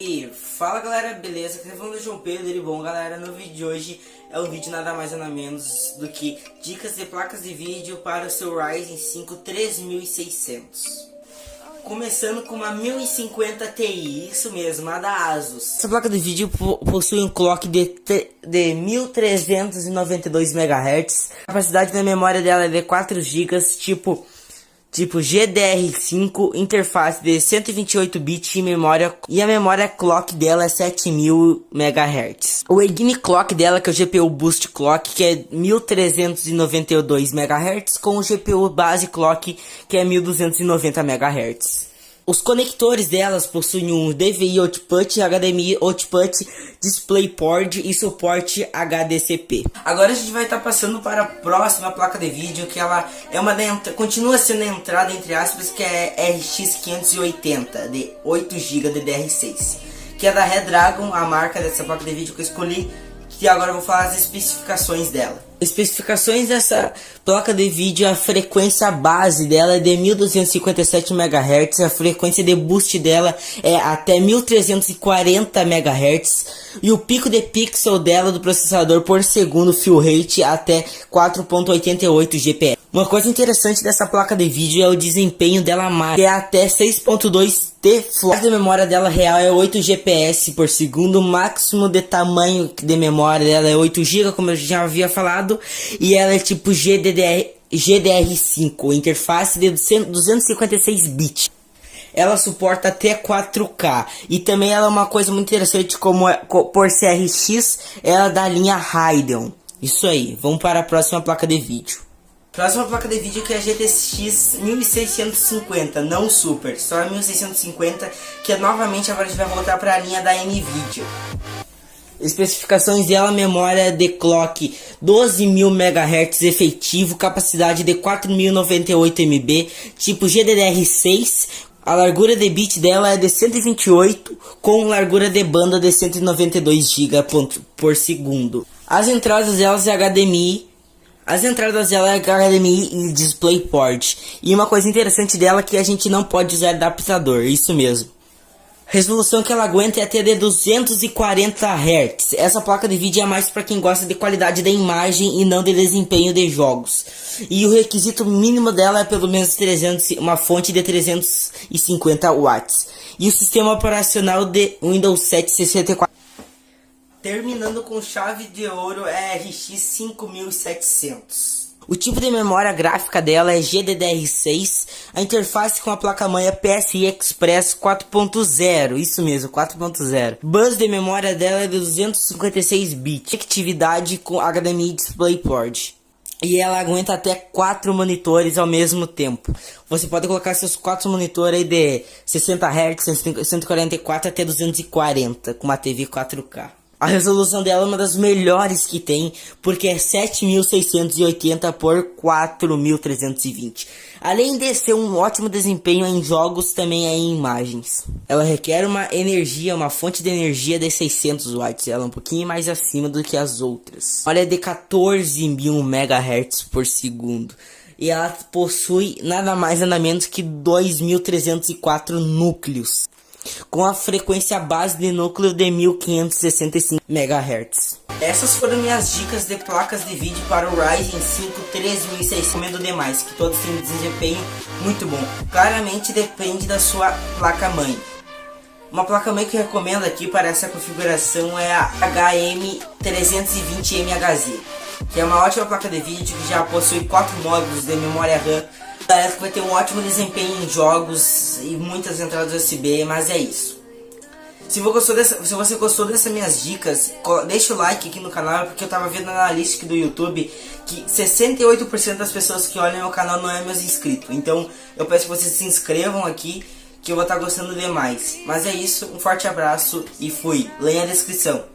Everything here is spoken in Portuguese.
E fala galera, beleza? Aqui tá falando do João Pedro e bom galera, no vídeo de hoje é um vídeo nada mais nada menos do que dicas de placas de vídeo para o seu Ryzen 5 3600. Começando com uma 1050 Ti, isso mesmo, a da Asus. Essa placa de vídeo possui um clock de 1392 MHz. A capacidade da memória dela é de 4 GB, tipo GDR5, interface de 128 bits e a memória clock dela é 7000 MHz. O Egini Clock dela, que é o GPU Boost Clock, que é 1392 MHz, com o GPU Base Clock, que é 1290 MHz. Os conectores delas possuem um DVI Output, HDMI Output, DisplayPort e suporte HDCP. Agora a gente vai estar passando para a próxima placa de vídeo, que ela é continua sendo a entrada entre aspas, que é RX 580 de 8 GB DDR6, que é da Redragon, a marca dessa placa de vídeo que eu escolhi. E agora eu vou falar as especificações dela. Especificações dessa placa de vídeo: a frequência base dela é de 1257 MHz, a frequência de boost dela é até 1340 MHz e o pico de pixel dela do processador por segundo fill rate até 4.88 GPM. Uma coisa interessante dessa placa de vídeo é o desempenho dela máximo, que é até 6.2 TFLOP. A memória dela real é 8 GPS por segundo, o máximo de tamanho de memória dela é 8 GB, como eu já havia falado, e ela é tipo GDR5, interface de 256 bits. Ela suporta até 4K e também ela é uma coisa muito interessante, como por ser RX, ela é da linha Radeon. Isso aí, vamos para a próxima placa de vídeo. Próxima placa de vídeo que é a GTX 1650, não Super, só a 1650, que novamente agora a gente vai voltar para a linha da NVIDIA. Especificações dela: memória de clock 12.000 MHz efetivo, capacidade de 4.098 MB, tipo GDDR6, a largura de bit dela é de 128, com largura de banda de 192 GB por segundo. As entradas delas é HDMI. As entradas dela é HDMI e DisplayPort. E uma coisa interessante dela é que a gente não pode usar adaptador, isso mesmo. Resolução que ela aguenta é até de 240 Hz. Essa placa de vídeo é mais para quem gosta de qualidade da imagem e não de desempenho de jogos. E o requisito mínimo dela é pelo menos uma fonte de 350 watts. E o sistema operacional de Windows 7 64. Terminando com chave de ouro é RX 5700. O tipo de memória gráfica dela é GDDR6. A interface com a placa-mãe é PCI Express 4.0. Isso mesmo, 4.0. Bus de memória dela é de 256 bits. Conectividade com HDMI e DisplayPort. E ela aguenta até 4 monitores ao mesmo tempo. Você pode colocar seus 4 monitores aí de 60 Hz, 144 até 240 com uma TV 4K. A resolução dela é uma das melhores que tem, porque é 7680 por 4320. Além de ser um ótimo desempenho em jogos, também é em imagens. Ela requer uma fonte de energia de 600 watts. Ela é um pouquinho mais acima do que as outras. Ela é de 14.000 MHz por segundo. E ela possui nada mais nada menos que 2304 núcleos, com a frequência base de núcleo de 1565 MHz. Essas foram minhas dicas de placas de vídeo para o Ryzen 5 3600. Recomendo demais, que todos têm desempenho muito bom. Claramente depende da sua placa-mãe. Uma placa-mãe que eu recomendo aqui para essa configuração é a HM320MHZ, que é uma ótima placa de vídeo que já possui 4 módulos de memória RAM. Parece que vai ter um ótimo desempenho em jogos e muitas entradas USB, mas é isso. Se você gostou dessas minhas dicas, deixa o like aqui no canal, porque eu tava vendo na analística do YouTube que 68% das pessoas que olham meu canal não é meus inscritos. Então eu peço que vocês se inscrevam aqui, que eu vou estar gostando demais. Mas é isso, um forte abraço e fui. Leia a descrição.